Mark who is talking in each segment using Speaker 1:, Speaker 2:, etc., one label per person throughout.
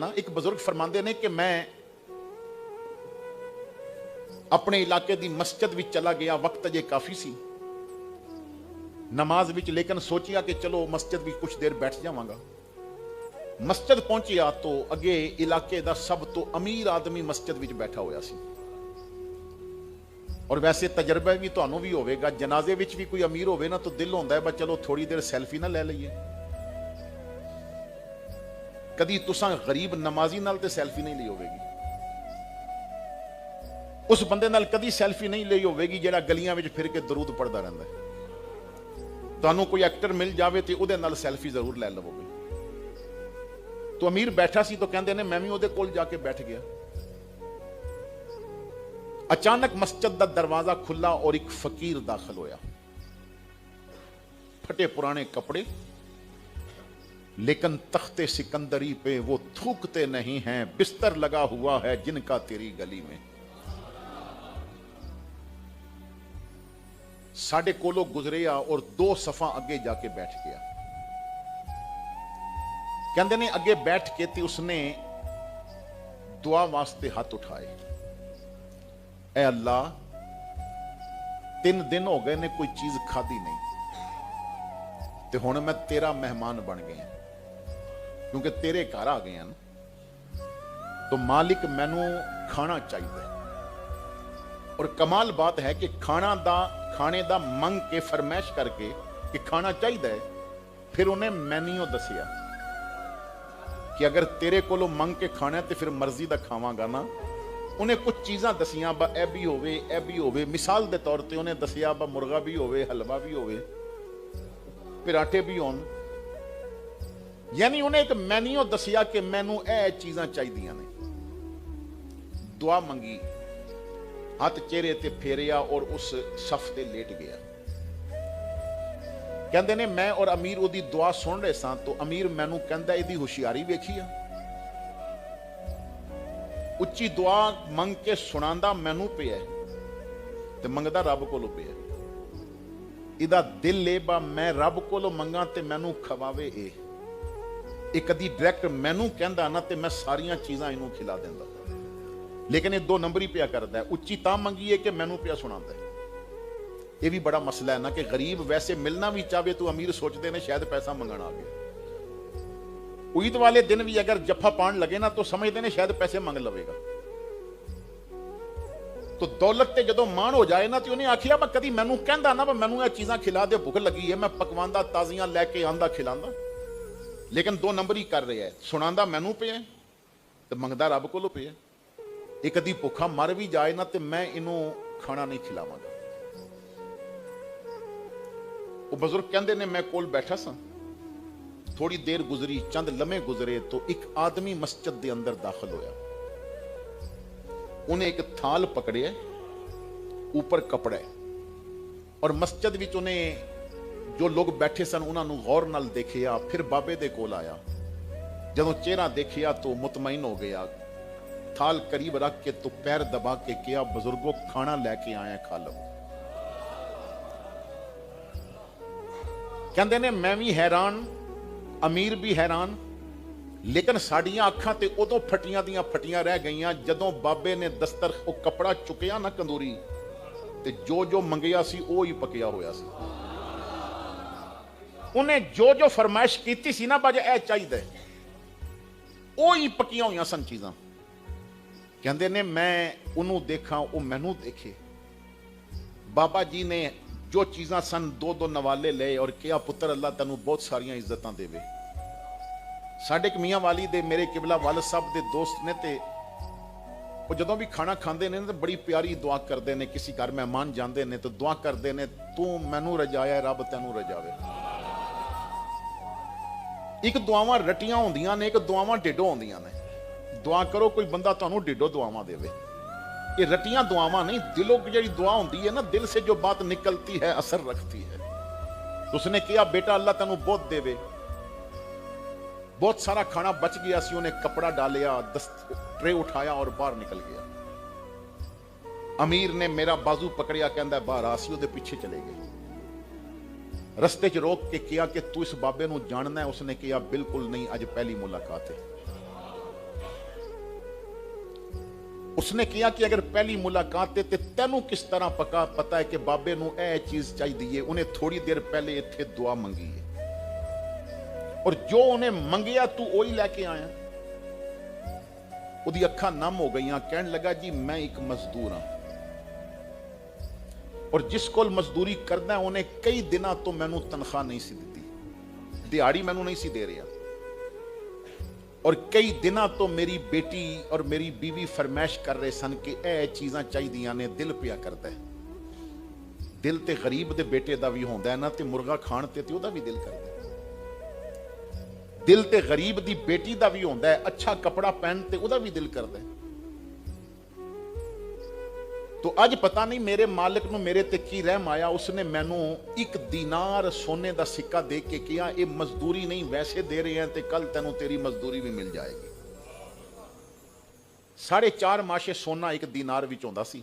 Speaker 1: ना, एक बजुर्ग फरमाते ने कि मैं अपने इलाके की मस्जिद विच चला गया, वक्त अजे काफी सी नमाज विच, लेकिन सोचिया कि चलो मस्जिद विच कुछ देर बैठ जावांगा। मस्जिद पहुंचिया तो अगे इलाके का सब तो अमीर आदमी मस्जिद विच बैठा होया सी। और वैसे तजर्बा भी तुहानू भी होवेगा, जनाजे विच भी कोई अमीर होवे ना तो दिल होंदा है बस चलो थोड़ी देर सैल्फी ना ले लईए। कदी तुसां गरीब नमाजी नाल ते सैल्फी नहीं ली होवेगी, उस बंदे नाल कदी सैल्फी नहीं ली होवेगी जिहड़ा गलियां विच फिर के दरूद पढ़दा रहिंदा है। तुहानू कोई एक्टर मिल जावे ते उहदे नाल सैल्फी जरूर ले लवोगे। तो अमीर बैठा सी तो कहंदे ने मैं भी उहदे कोल जाके बैठ गया। अचानक मस्जिद का दरवाजा खुला और एक फकीर दाखिल होया, फटे पुराने कपड़े, लेकिन तख्ते सिकंदरी पे वो थूकते नहीं हैं, बिस्तर लगा हुआ है जिनका तेरी गली में। साढ़े कोलों गुजरिया और 2 सफा अगे जाके बैठ गया। कहते ने अगे बैठ के ते उसने दुआ वास्ते हाथ उठाए, ऐ अल्लाह 3 दिन हो गए ने कोई चीज खाधी नहीं ते हुण मैं तेरा मेहमान बन गया, क्योंकि तेरे घर आ गया ना, तो मालिक मैनू खाना चाहिए। और कमाल बात है कि खाने दा मंग के फरमाइश करके कि खाना चाहिए, फिर उन्हें मैन्यू दसिया कि अगर तेरे कोलों मंग के खाना है तो फिर मर्जी दा खावांगा ना। उन्हें कुछ चीज़ां दसियां बा ए भी होवे, मिसाल के तौर पर उन्हें दसिया बा मुर्गा भी होवे, हलवा भी होवे, पराठे भी होन, यानी उन्हें एक मैन्यू दसिया कि मैनू ए चीज़ां चाहिए ने। दुआ मंगी, हाथ चेहरे ते फेरिया और उस सफ ते लेट गया। कहते ने मैं और अमीर उहदी दुआ सुन रहे सां तो अमीर मैनू कहंदा इहदी होशियारी वेखी आ, उच्ची दुआ मंग के सुनांदा मैनू पिया ते मंगदा रब कोलों पिया। इहदा दिल ए बा मैं रब कोलों मंगा ते मैनू खवावे ए कदी डायरैक्ट मैनू कहंदा ना ते मैं सारियां चीज़ां इनू खिला देंदा, लेकिन ये 2 नंबर ही पिया करता है। उच्ची तां मंगी है कि मैनू पिया सुनांदा है। ये भी बड़ा मसला है ना कि गरीब वैसे मिलना भी चाहे तो अमीर सोचते हैं शायद पैसा मंगण आ गया। ईद वाले दिन भी अगर जफा पान लगे ना तो समझते हैं शायद पैसे मंग लवेगा। तो दौलत ते जदों मान हो जाए ना तो उन्हें आखिया मैं कदी मैनू कहंदा ना मैनू ये चीज़ां खिला दे, भुख लगी है, मैं पकवांदा ताज़ियां लैके आंदा खिलांदा, लेकिन 2 नंबर ही कर रहा है, सुनांदा मैनू पिया तो मंगदा रब कोलों पिया। एक कदी भुखा मर भी जाए ना तो मैं इनू खाना नहीं खिलावांगा। वो बुजुर्ग कहते ने मैं कोल बैठा सा, थोड़ी देर गुजरी, चंद लम्हे गुजरे तो एक आदमी मस्जिद के अंदर दाखिल होया। उन्हें एक थाल पकड़े, ऊपर कपड़ा है, और मस्जिद विच उन्हें जो लोग बैठे सन उन्होंने गौर नाल देखिया, फिर बाबे दे कोल आया। जदों चेहरा देखिया तो मुतमईन हो गया, थाल करीब रख के तो पैर दबा के किया बुजुर्गों खाना लेके आए खा लो। कहते ने मैं भी हैरान, अमीर भी हैरान, लेकिन साड़ियां अखां ते उदों फटियां दियां फटियां रह गईयां जदों बाबे ने दस्तर वो कपड़ा चुकिया ना कंदूरी ते जो जो मंगिया सी वो ही पकिया होया सी। उन्हें जो जो फरमाइश की सी ना बज ए चाहिए वो ही पकिया हुई सन चीज़ां। कहते ने मैं उन्होंने देखा, वो मैनू देखे। बाबा जी ने जो चीज़ां सन 2-2 नवाले ले और कहा पुत्र अल्लाह तैनू बहुत सारियां इज्जतां देवे। साडे मियां वाली दे मेरे किबला वाल साहब दे दोस्त ने ते वो जदों भी खाना खांदे ने तो बड़ी प्यारी दुआ करते हैं। किसी घर मेहमान जाते हैं तो दुआ करते हैं, तू मैनू रजाया रब तैनू रजावे। एक दुआवां रटियां होंदियां ने, एक दुआवां ढिडों होंदियां ने। दुआ करो कोई बंदा तुहानू ढिडों दुआवां देवे, ये रटियां दुआवां नहीं। दिलों की जी दुआ होंदी है ना, दिल से जो बात निकलती है असर रखती है। तो उसने कहा बेटा अल्लाह तैनू बहुत देवे। बहुत सारा खाना बच गया सी, उन्हें कपड़ा डालिया, ट्रे उठाया और बाहर निकल गया। अमीर ने मेरा बाजू पकड़िया, कहता बाहर आ, सी उहदे पीछे चले गए। रस्ते च रोक के कहा कि तू इस बाबे नू जानना है? उसने कहा बिल्कुल नहीं, अज पहली मुलाकात है। उसने किया कि अगर पहली मुलाकात ते तेनू किस तरह पता है कि बाबे नू ए चीज चाहिए। उन्हें थोड़ी देर पहले इत्थे दुआ मंगी है और जो उन्हें मंगिया तू वही लैके आया। उदी अखां नम हो गई। कहन लगा जी मैं एक मजदूर हाँ और जिस कोल मजदूरी करदा उन्हें कई दिनों तो मैनू तनख्वाह नहीं सी दी, दिहाड़ी मैनू नहीं सी दे रहा और कई दिनों तो मेरी बेटी और मेरी बीवी फरमाइश कर रहे सन कि ए चीज़ां चाहिए ने। दिल पिया करता है, दिल ते गरीब दे बेटे दा भी होंदा है ना, ते मुर्गा खाण ते ओदा भी दिल करता है। दिल ते गरीब दी बेटी दा भी होंदा है, अच्छा कपड़ा पहन ते ओदा भी दिल करता है। तो अज पता नहीं मेरे मालिक नूं मेरे ते की रहम आया, उसने मैनू 1 दीनार सोने का सिक्का दे के कहा ये मजदूरी नहीं वैसे दे रहे हैं, तो कल तेनों तेरी मजदूरी भी मिल जाएगी। 4.5 माशे सोना 1 दीनार विच होंदा सी।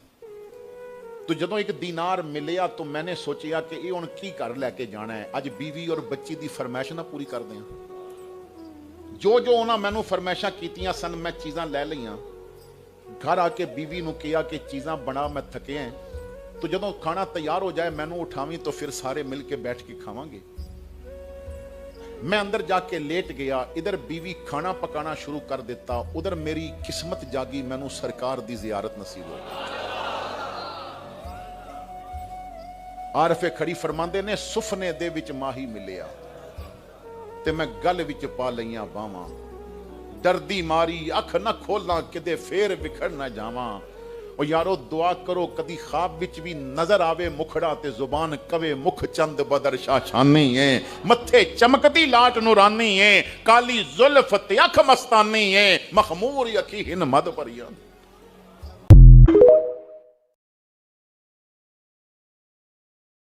Speaker 1: तो जदों 1 दीनार मिलिया तो मैंने सोचा कि ये हुण की घर लैके जाना है। अज बीवी और बच्ची की फरमाइश ना पूरी कर दें। जो जो उन्होंने मैनू फरमाइशां कीतियां सन मैं चीज़ां लै लईआं। घर आके बीवी नू कहा कि चीज़ां बना, मैं थके हैं, तो जदों खाना तैयार हो जाए मैनू उठावी तो फिर सारे मिल के बैठ के खावांगे। मैं अंदर जाके लेट गया, इधर बीवी खाना पकाना शुरू कर दिता, उधर मेरी किस्मत जागी, मैनू सरकार दी जियारत नसीब हो गई। आरफे खड़ी फरमांदे ने सुफने दे विच माही मिलिया ते मैं गल विच पा लईआं बावां, डरदी मारी अख न खोला किदे फेर विखड़ न जावां। और यारो दुआ करो कदी ख्वाब विच भी नजर आवे मुखड़ा ते जुबान कवे मुख चंद बदर शाशानी है, मत्थे चमकती लाट नूरानी है, काली जुल्फ ते अख मस्तानी है, मखमूर यकी हिन मद परिया।